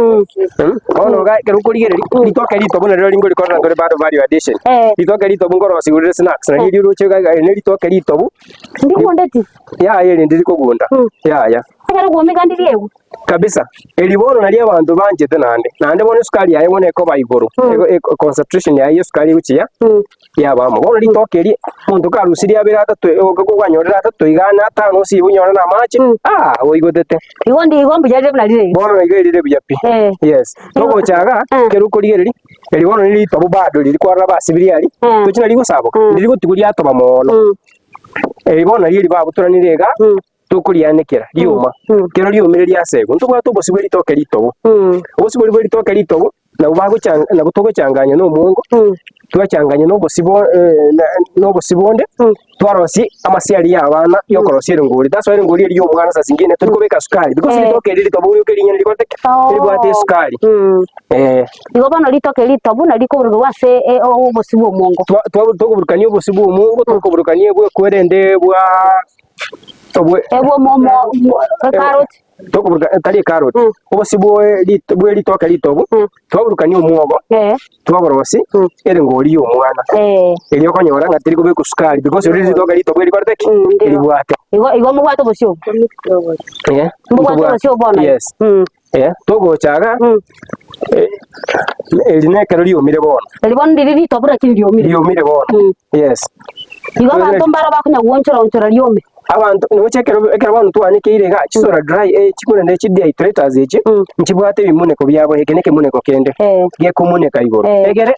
ono ga kero kurigereri litoke lito bona rero lingo likora ndore bado value addition litoke lito bungoro sigurire snacks na hiri ruche ga ne litoke lito bu ndi mondeti ya yeli ndi kugunda ya kero gomegandiri ewu kabisa elibono nali abantu banje nande bone sukali yaye bone ko bayigoro concentration yaye sukali uchiya yabamo bono litoke li muntu karusiri abira atatu okugwanyorera atatu igana atano si bunyora na machi oigodete igombi jaje bnalire bono igirire byapi yes nogo chaga kerukorigeri elibono nili tobo bado lili kwara basibiri ali tuchina ligosaboka lili gutiguria atoba mono elibono lili babuturanirega tukurianekera liuma kero liumire lya sego ntubwa tubosibwe litoke litobo obosibwe litoke litobo na ubaguchanga na butogochanganya no mungo twachanganya no bosibonde twarosi amasiari y'abana yo korosira nguri that's why nguri iri umwana sasa zingine turi kubeka sukari because litoke litobo uyo keri nyene likoteke libwate sukari igo bano litoke litobo na likoburwa wase obosibwo mungo twaburukanye obosibwo mungo twaburukanye bwo kwerende bwa ebo momo carrot tokuburuka tali carrot obosibwo litoke litobo twaburukanye umuogo twagorosi ere ngoli y'omwana eri okonyora nga tiri kubeka sukari because ori litoke litobo likorteki libwate igo mubwato bosyo mubwato bosyo bona yes togochaga elinekero liumire bona elibona ndiri litobo lakini liumire bona yes igo abantu mbara bakunya wonchora liume abantu nochekero abantu twanike ga chisora dry chikuna nechi dehydrates echi nchibwate bimuneko byabo ekeneke muneko kende ge kumuneka igoro egere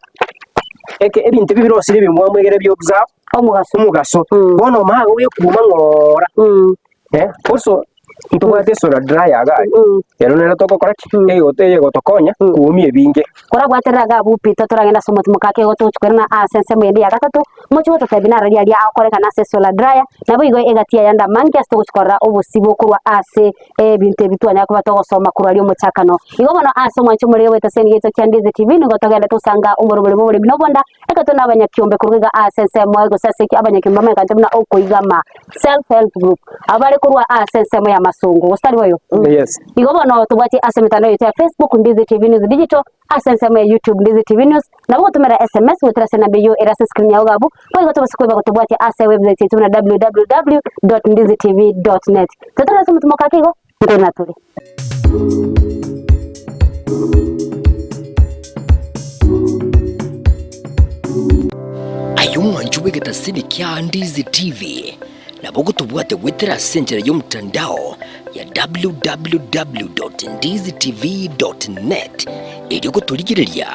ebintu bibirosire bimwamwe egere byo observe omugaso bono mago yo kuma ngora also ntubwate solar dryer gari yano nera toko koraki egoteye gotokonya kuumie binge kora bwateraga bupita turagenda somo tumukake gotuchukwerna asense mwende ya gatatu muchibo tutebinara ria akoreka na solar dryer nabo igo egatia yanda mangi astoguchikora obusibo kurwa ase ebinte bitwanya kuba togosoma kurwa rio muchakano igo bono ase mwancho muri weta seni geto kya Ndizi TV nigo togenda tusanga umuruburi muri binobonda ekatona abanyakiombe kuruga asense mwe gosase ki abanyakiombe mekatebna okoigama self help group abari kurwa asense mwe ya masungu ostari wayo yes igo bono tubwati ase mitandao ya Facebook Ndizi TV News Digital asense mwe YouTube Ndizi TV News na bo tumera SMS wetrase na biyo era screen ya ugabu igo tubasikuba gotubwati ase website yetu na www.ndizitv.net tutara somo tumukake igo ngona tuli ayumwanju wegeta sini kya Ndizi TV na bogo tubwate wetera senjera y'omutandao ya www.ndizitv.net eri gutuligireria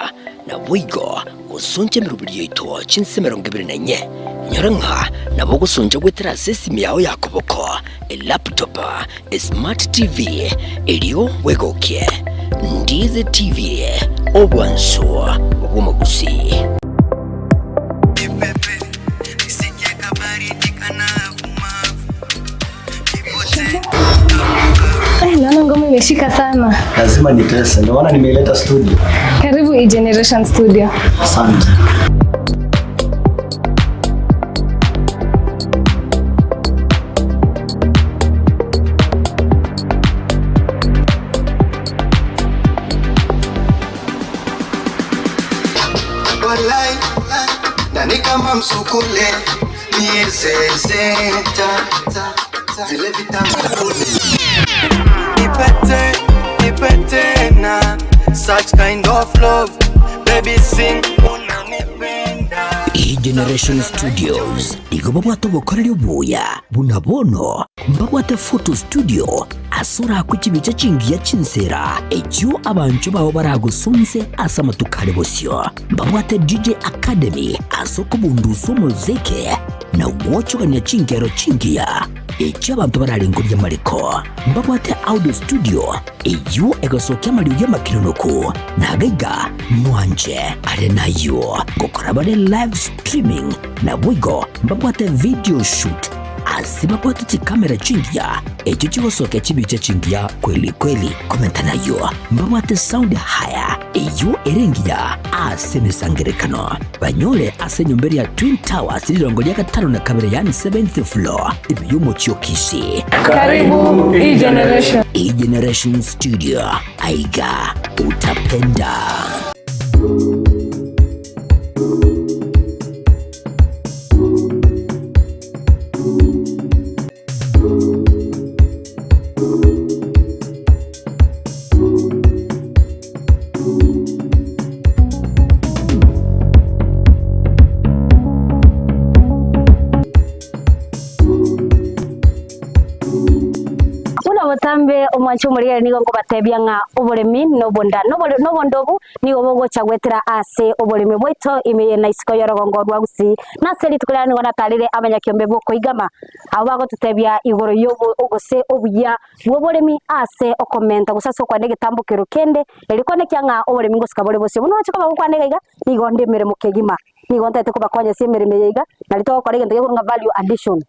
na boigo usonje mirubiri yitwa chinsemero 24 nyoranka na bogo sonja wetera sesimi yao yakoboko laptop smart TV eriyo wegokie Ndizi TV obwanso obumagusi Naona ngoma imeshika sana. Lazima nitese. Ndio maana nimeileta studio. Karibu E-Generation Studio. Asante. Walai, nani kama msukule, miezezeta, zile vitamsukule. Nipete na such kind of love, baby sing unanipenda. E-Generation Studios igo babwato bokorera obuya bunabono babwate photo studio asura kukibica kingiya kinsera ekyo abantu bawo baragusunze asama tukare bosyo babwate DJ Academy asoko bunduso muzike na wocho ganya kingero kingiya ekyo abantu bararengurya mariko babwate audio studio eyo egasokya mariyo y'amakironoko nagaiga mwanje are nayo gokora bare live streaming na wigo babwate video shoot asibapwate chikamera chingia ekyo kibosoke kibice chingia kweli kweli komenta nayo babwate sound haya eyo erengia asemesangerekano banyole asenyumberi ya Twin Towers lirongo lya gatano na kabiri yani 7th floor ibiyumo chiokisi Karibu E-Generation. E-Generation Studio aiga utapenda. Tambe omwancho muri nigo ngo batebya nga oburemi nobonda nobondobu nigo bogo chagwetera ase oburemi bweto imeye na isiko yorogongo rwagusi naseri tukulana nigo natalire abanyakiombe boko igama abo bago tutebya igoro yobo ogose obuya bwoburemi ase okomenta gusasa kwa ndege tambukiro kende eriko ne kyanga oburemi ngosika bole bose buno chiko bago kwa ndege iga nigo ndemere mukegima nigo ntete kuba kwanya semereme yiga nalito kwa ndege ngo value addition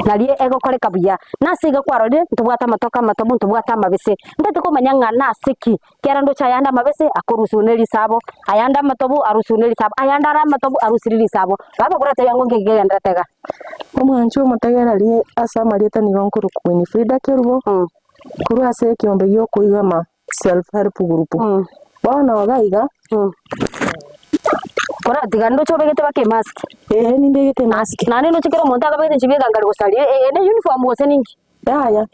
nalie ego kore kabuya nasiga kwarode ntubwata matoka matobu ntubwata mabese ndete ko manyanga nasiki kera ndo chayanda mabese akorusuneli sabo ayanda matobu arusuneli sabo ayanda ra matobu arusirili sabo baba kurata yango ngege ndatega omwancho mutagera ali asa marieta ni gonkuru kwini Frida Kerubo kuru ase kiombe yo kuigama self help group bana wagaiga kora tigando chobe gete bake mask ni ndegete mask nani no chikero monta kabete chibega ngari gosali ene uniform gose ningi ya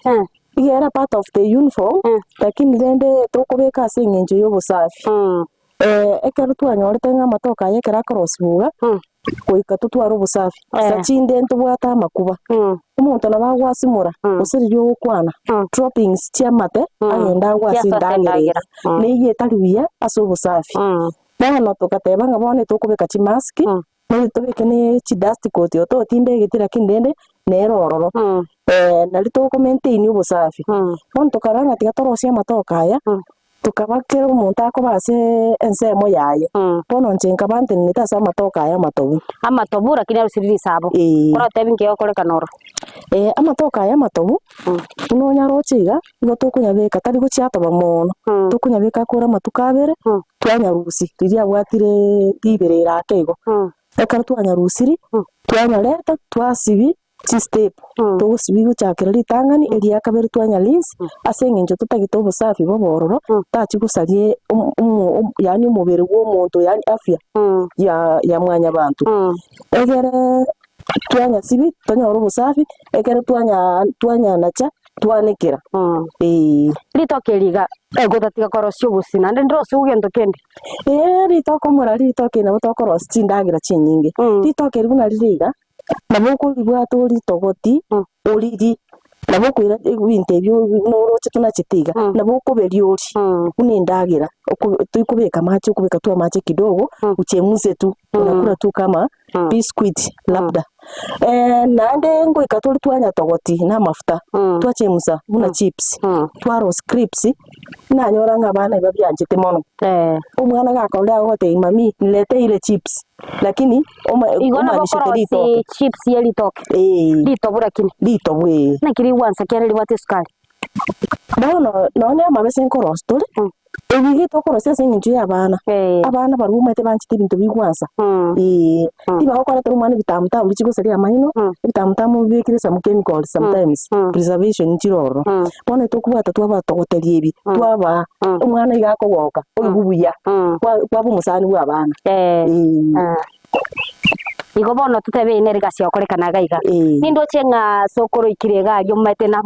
era part of the uniform lakini rende tokobeka ase ngenjo yo busafi ekero twanyorete nga matoka yekera crossbuga kuika tutwara obusafi sachinde ntubwata amakuba omuntu nabagwasimura osiri yo kwana droppings chiamate agenda gwasindangirira niye taruya ase obusafi bana tukateba nga bone tukubeka chi mask no tubeke ni chi dust coat yo to timbe gitira kindende nerororo nari tukumaintain ubusafi bono tukaranga tiga torosia amatoka aya tukabakira omonto akobase ensemo yaye bono nche nkabante nitasa amatoka aya amatobu lakini arusiriri sabo orotebi nkeo koreka noro amatoka aya amatobu nonyara ochiga igo tukunyabeka tari gochiatoba mono tukunyabeka kora amatuka abere twanyarusi riria abwatire ribere rake igo ekara twanyarusiri twanyareta twasibi step tugusibi guchakira ritang'ani eria kabere twanyalinsi ase eng'encho tutagete obusafi bobororo tachigusarie yani omobere bw'omonto yani afya ya mwanya bantu egere twanyasibi tonyora obusafi egere twanyanacha twanekera ritoke riga egotatiga korosia obusina nde ndrosi ugento kendi ritoke omora ritoke nabo tokorosi chindagira chinyinge ritoke ribu nari riga nabo okoribwata oritogoti oriri nabo okwira ebinto ebio noroche tunachitiga nabo okoberia ori buna endagira tuikubeka machi okubeka tu amache kidogo uchemuse tu unakula tu kama biscuit labda nande ngoika tuli twanya togoti na mafuta twachemusa buna chips twaro scripts nanyora ng'abana babyanjete mono omwana gakorera gote mami nilete ile chips lakini igona bokorosi chips ye litoke litobu lakini litobwe nakiri wansa kere liwate sukari none amabese nkorosi tuli ebige tokorosia ase eng'encho ya abana barumete banchite ebinto bigwansa tibagokora tari omwana ebitamutamu bichigosaria amaino ebitamutamu bibekire some chemicals sometimes preservation chiroro bono tokubwata twabatogoteria ebi twaba omwana iga akogoka oibubuya kwaba omusani bwa abana igo bono tutebe ine rigasi okorekana gaiga nindo chenga sokoro ikirega gyo mate na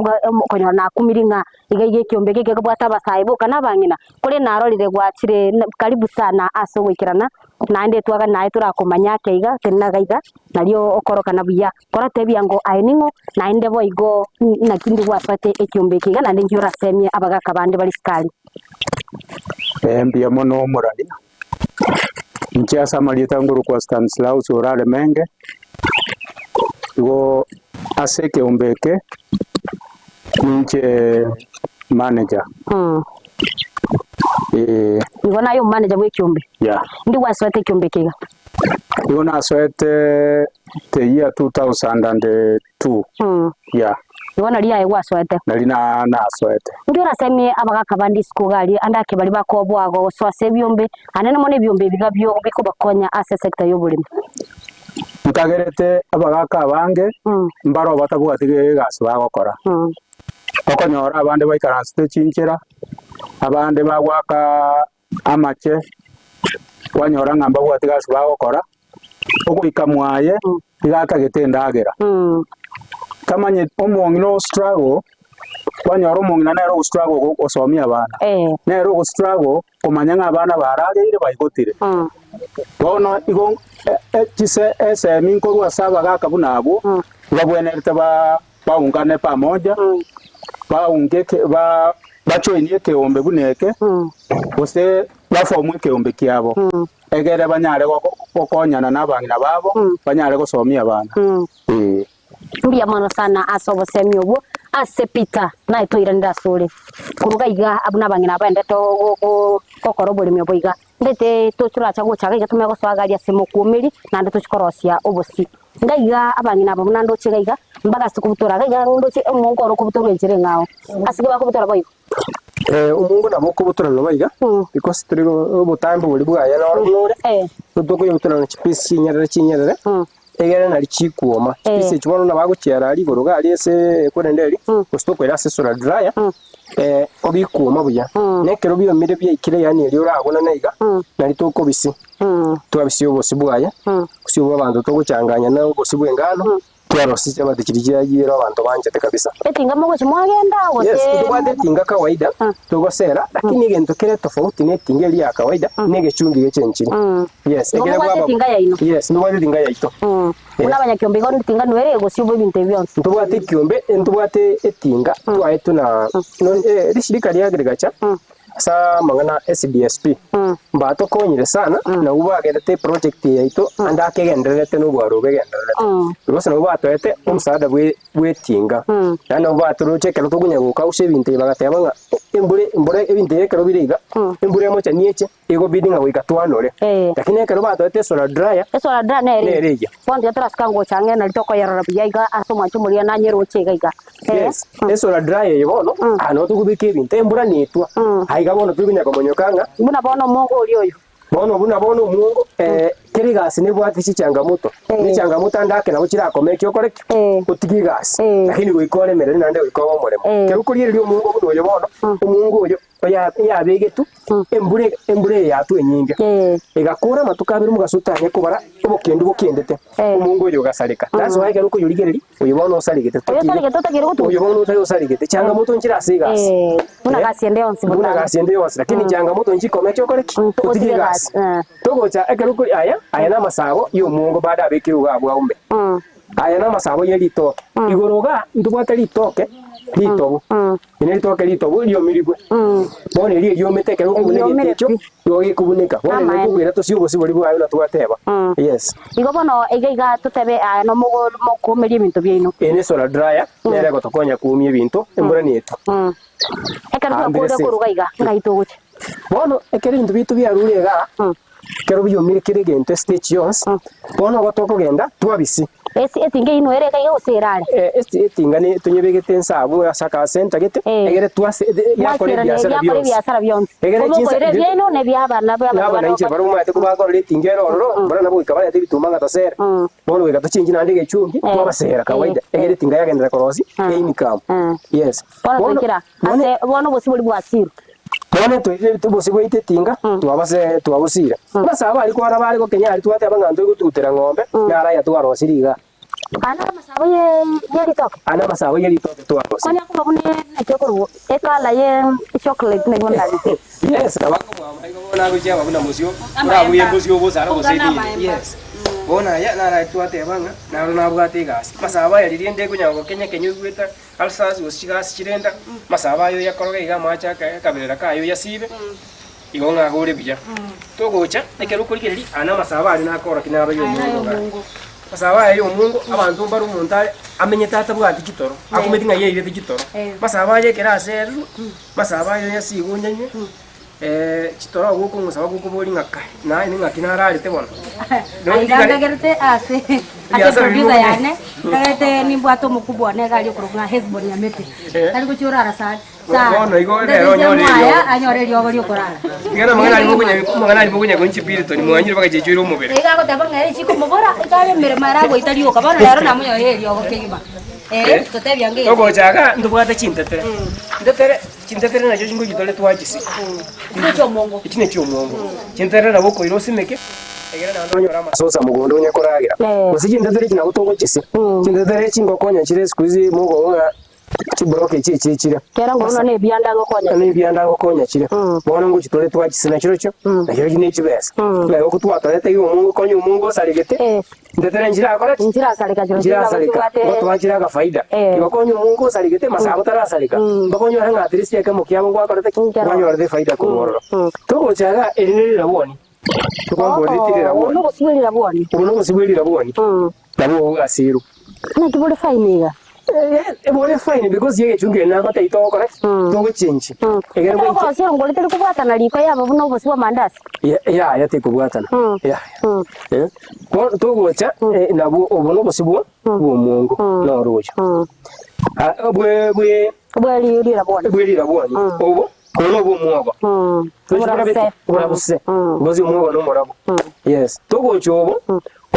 konyora na kumiringa iga kiombe gike kubwata basaibo kana bangina kuri narorire gwachire karibu sana aso gwikirana nande twaga nae turakomanya keiga tena gaiga nario okorokana buya kora tebiango ainingo nainde boigo na kindi gwasate ekiombe kiga nande ngiura semie abagaka bande bali skali mbia mono morali nchiasa marieta nguru kwa Stanislaus Orale Menge igo aseke umbeke nche manager igo nayo manager w'ekiombe ndi waswete kiombe kiga igo naswete the year 2002 iwana ria ewa swete nali na swete ndio rasemi abagaka bandi skugali andake bali bakobwago swase byombe anene mone byombe bigabyo biko bakonya ase sector y'obulimi ntagerete abagaka bange mbaro batabwatige gasi bagokora okonyora abande baikaranste chinchera abande bagwaka amache wanyora ngamba bwatiga gasi bagokora ogoika mwaye igaka getendagera kamanye omongi no struggle wanyora omongi na nero struggle osomia abana nero struggle komanya ng'abana baragire baigotire bono igo chise ese minko rwa saba gaka bunabo babwenerete baungane pamoja baungeke bachoinie keombe buneke ose bafomwe keombe kiabo egere banyare gokonyana n'abangina babo banyare gosomia abana mbia mono sana asobo semio bo asepita na itoira ndasule kuruga iga abuna bangina bende to kokoro bulimi boiga ndete tochura chago chaga igatume goswagaria simo kumiri na ndete chikorosia obosi ndaiga abangina babuna ndo chigaiga mbaga sikubutura gaiga ndo chi omongoro kubutura njire ngao asige bakubutura boiga umungu nabo kubutura no baiga because trigo obutambo buli bwaya no rure tuko yubutura na chipisi chinyerere egere nari chikuoma chipisi chibono na baguchera ari goroga ari ese kurenderi gustoko era sesura dryer obikuoma buya nekero biyo mire bya ikire yani eri oragona naiga nari tuko bisi twabisi obosi bwaya kusibo abantu toguchanganya na obosi bwengano twarosi chama tikirije yiro abantu banje kabisa etinga mwe mwagenda wote yes twade tinga kawaida tugosera lakini gento kire tofauti ne tinga eri ya kawaida nege chungi gechenchini yes egere baba yes ndwade tinga yaito unabanya kiombe gondi tinga nwere gosibo binte byonse ndubate kiombe ndubate etinga twaye tuna rishirika lya agregacha sa mangana SDSP mbato konyire sana na ubagerete project yaitu anda kegenderete no bwaro begenderete because no batwete umsada bwetinga na batruche kero tugunya guka ushe binte bagatebanga imbure ebinte yekero biriga imbure mocha nieche ego bidinga wika twanore lakini kero batwete solar dryer nereja kwandi atraska ngo change na litoko yarara biyaga asoma chumuria na nyero chega iga yes solar dryer yibono ano tugubike ebinte imbura nitwa haiga bono tubinya komonyokanga mbona bono mongo olioyo bono mungu kiri gasi ni bwati ci changamoto ni changamoto ndake na ukira komeki okoreki utigi gasi lakini goikore merere nande goikoba omoremo keru kurire mungu buno yo bono mungu yo ya begetu embure ya tu enyinge igakura matukabiru mugasutanye kubara obokendu bokendete mungu yo gasarika that's why keru kuyurigereri uyibono osaligete uyibono osaligete changamoto njira sigas una gasiende onsi lakini changamoto njikomeki okoreki utigi gasi togocha keru kuri aya na masago yo mungu bada bekiruga bwa umbe aya na masago ye litoke igoroga ndubata litoke litobu ine litoke litobu yo miribwe bone ri yo meteke ro kubune cyo yo gikubunika bone ne kubira to sibo sibo libu ayo twateba yes igo bono igaiga tutebe no mugo mokumeri ibintu byino ene solar dryer nere gotokonya kumye ibintu embura nieto ekero kude kuruga iga ngaituguche bono ekero ibintu bitu byarurega kero byomire kire gente stage yons bono gotoko genda twabisi etinge ino ere kai osirare etinga ni tunyebegete nsabu asaka center gete egere twase yakore biasara byonse egere chinsa byino ne byabana byabana inche baruma ate kubagora letingero roro bara nabo ikabara ate bitumanga tasera bono wega tachinji nande gechungi twabasera kawaida egere tinga yagendera korosi income yes bono kira ase bono bosibuli bwasiru Bone tubosi bwite tinga twabase twabusira basaba ariko arabari ko Kenya ari twate abanganzo gututera ngombe yara ya twarosiriga ana masabo yeri toke twarose kwani ako babune ekokuru ekala ye chocolate ne gondali yes abako bwa maiko bona gujya babuna musyo urabuye musyo bosara bosedi yes bona ya na twate abanga na bwate gas masaba yari rinde kunyago Kenya kenyugweta alsas gosigas chirenda masaba yo yakoroga iga macha kabirera kayo yasibe igonga gore bija togocha ekero kurikeri ana masaba ari nakora kinaba yo mungu masaba yo mungu abantu baru muntale amenye tata bwati kitoro akumetinga yeye kitoro masaba ye keraseru masaba yo yasigunyanye kitoro guko musaba guko boli ngaka na ni ngakina rarite bona aigangagerete ase producer yane ngate ni bwato mukubwa ne gali kuruga hezbon ya mete ali kuchurara sa bono igo rero nyore anyore ryo bali kurara ngana magana ali bugunya gonchi pirito ni mwanyire bagajejuira umubere ega ko tabanga eri chiko mubora ikale mere mara go italiyo kabana rero namunyo ryo bakegima tutebyange ogo chaga ndubwata chintetere ndetere chintetere nacho chingo gitole twagisi ichine cy'umongo chintetere naboko irosimeke egera nandonyora masosa mugondo nyakoragira usijintetere kina utogokisi chintetere chingo konya chire squeeze mugo chibroke chichira kera ngono ne byanda gokonya chire bona ngo chitole twagisi na chiro cyo nakiro kine chibesa lego kutwatolete yo mungu konyo mungu saligete ndetere njira akora njira salika twachira ga faida ibakonyo mungu saligete masabo tarasalika bakonyo hanga atrisi yake mukiabo kwa korete konyo de faida kumororo to chaga elineri raboni tukwambo ritire raboni uno kusibwili raboni nabo asiru na kibole fainiga ebole fine because yeye chunge na bata itoko right to change egere ngo ko sero ngole tele kubwata na liko yabo buno bosi wa mandasi ya te kubwata ya ko to gocha na bo obono bosi bo mungu no rojo bwe raboni obo kono bo muogo urabuse bosi muogo no morabo yes to gocha obo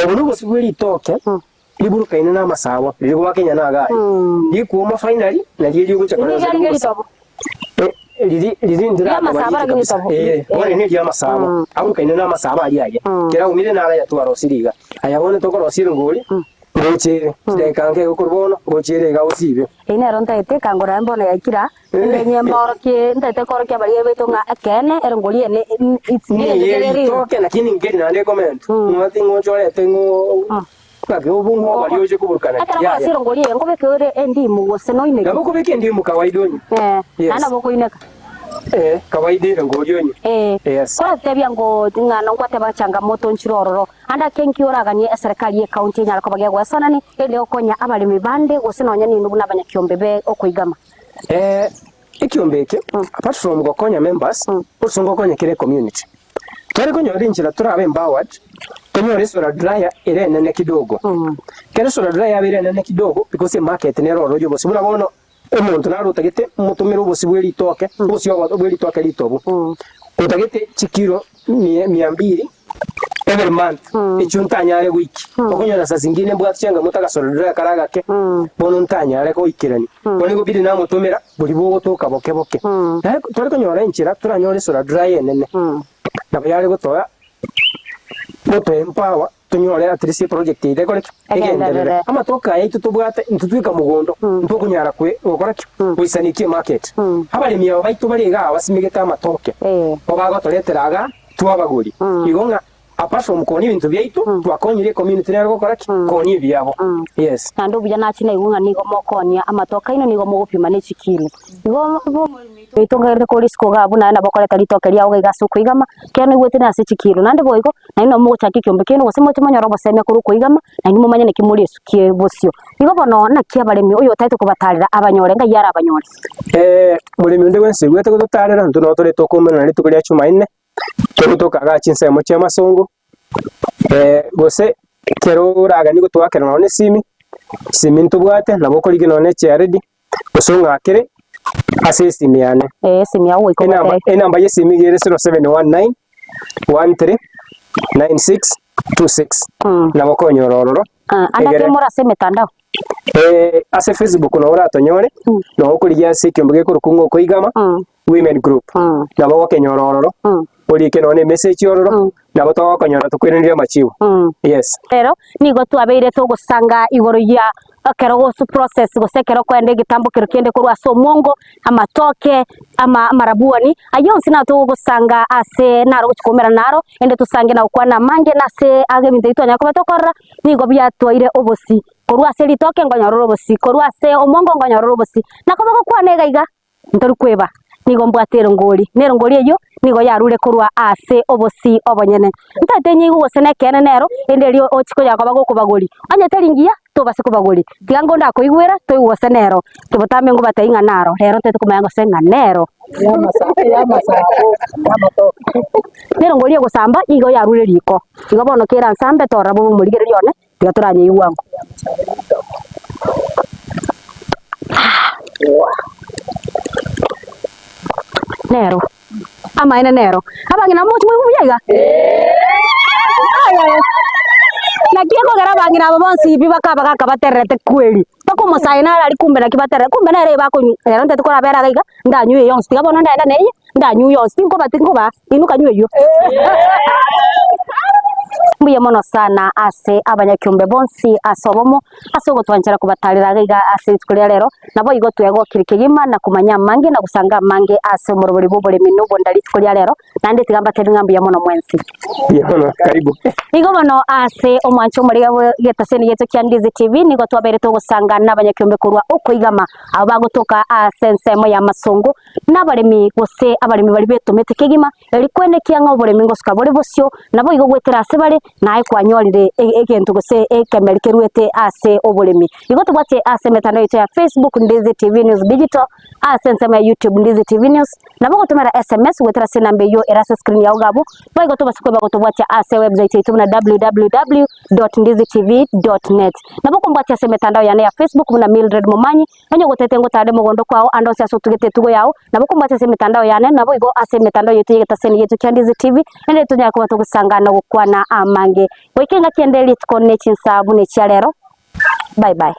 obono bosi bwe litoke liburu kaina na masawa ligo Kenya na gari yikuoma finally na lili gucha kana lili ndira masawa gani sabo wale ni ya masawa abu kaina na masawa ali aje kera umire na ya tuaro siriga ayabone to ko siri ngoli ngoche stekange ukurbono ngoche ga usibe ine ronta ete kangora mbona yakira ndenye mboroke ndete koroke bali beto nga akene erongoli ene it's ni toke lakini ngeli na ne comment mwati ngochole tengo kage obungo bali oje kuburukana ya siro ngoli ngo bekore endi mu gose no ine ngabo kubeke ndi mu kawaida onyi ana boko ineka kawaida ile ngori onye yes kwa tebia ngo ngano kwa teba changamoto nchirororo anda kenki oragani serikali ya county nyara ko bagya gwasana ni ile okonya abali mibande gusinonya ni nubu nabanya kiombe okoigama ikiombe apart from gokonya members also gokonya kire community twari konyora injira turabe empowered konyora solar dryer ire nene kidogo kere solar dryer ire nene kidogo because market ne roro yo bosibura bono umuntu narutagite mutumira ubosibweri toke ubosio bweri toke litobu utagite chikiro 200 every month ichuntanyare wiki okonyora sasa zingine mbwa chenga mutaka solar dryer karagake bono ntanyare ko ikirani bone go bidi na mutumira buri bo toka boke twari konyora injira turanyora solar dryer nene nabayari gotoya moto empower tunyore at least project ide kore egenderere ama toka yitu tubwate ntutwika mugondo ntukunyara kwe okora kwisanikie market abali miyo baitu bali ga wasimigeta amatoke obago toleteraga twabaguri igonga apart from koni bintu byaitu twakonyire community rero gukora koni byabo yes nando buja nakina igunga nigo mokonia amatoka ino nigo mugupima ne chikiro nigo itongere ko risko gabu na bakore taritoke lya uga gasuko igama kene gwete na se chikiro nande boyiko na ino mucha kikyombe kene gose mocho manyoro boseme kuru ko igama na nyimo manya ne kimuri esukie bosio nigo bono na kia baremi uyo taito kubatarira abanyore nga yara abanyore muremi nde wense gwete ko tutarira ntuno tore tokomena na litukuri achuma ine turutoka gachinse mu chama songo gose kero uraga nigo twakera none simi ntubwate nabo kuri gino ne charity gusonga kire assist miane simi yawo iko namba yesimi gere 0719 13 9626 nabo konyorororo anda kemora se metandao ase Facebook no ora tonyore no kuri ya sikyombe ko rukungo ko igama women group nabo wakenyorororo uri kenone message yororo nabo to wakanyora tukwirinira machiwo yes pero nigo twabeire to gusanga igoro ya akero go process gusekero kwende gitambukiro kende ko rwaso mongo amatoke ama marabuani ayo sina to gusanga ase naro gukomera naro ende tusange na ukwana mange nase age bintu nya ko batokora nigo bya twaire obosi ko rwase litoke ngonyororo obosi ko rwase omongo ngonyororo obosi nakobako kwanega iga ntoru kweba nigo mbwatero ngori nero ngori eyo nigo yarure kurwa ase obosi obonyene ntatenyi gose nekene nero ende rio ochiko yakaba gokubagori anya taringia to base kubagori tiango ndako igwera to igose nero tubotame ngo batainga naro rero tetu kumengo senga nero ya masako nero ngori gusamba igo yarure riko igo bono kera nsambe tora bo murigere yone tigaturanye iwango nero ama ina nero abangina mucho mwibuyaga na kieko gara bangina babonsi bibaka baterete kweli bako musaina ali kumbe na kibatere kumbe na re bako rero ntete kora bera gaiga ndanyuye yonsi tigabona ndaenda neye ndanyuye yonsi tingoba inuka nyuye yo mbuye mono sana ase abanyakyombe bonsi asobomo asogo twanjara kubatarira gaiga ase tkulia rero nabo igo twego kirikigima na kumanya mange na gusanga mange ase muruburi bubule minubo ndali tkulia rero nande tigamba tedinga mbuye mono mwensi karibu igo mono ase omwancho muri getaseni yetu kya Ndizi TV nigo twabere to gusanga n'abanyakyombe kurwa uko igama abagotoka asensemo ya masongo n'abaremi gose abaremi bari betomete kigima eri kwene kyanga oburemi ngosuka buri bosyo nabo igo gwetera ase bare nae kwanyorire egento gose ekemerikeruete ase oburemi igo tubwate ase metandao yetu ya Facebook Ndizi TV News Digital ase nsema ya YouTube Ndizi TV News nabo gotumira SMS gwetera se nambe yo erase screen ya ugabo baigo tubasiko bago tubwate ase website yetu na www.ndizitv.net nabo kumbwate ase metandao ya Facebook muna Mildred Momanyi onyo gotete ngo tade mugondo kwao ando ase tugete tugo yao nabo kumbwate ase metandao yane nabo igo ase metandao yetu yetaseni yetu kya Ndizi TV ende tunya ko tugusangana gukwana amange wekenga kiendeli tukone chinsabu ne cyalero bye bye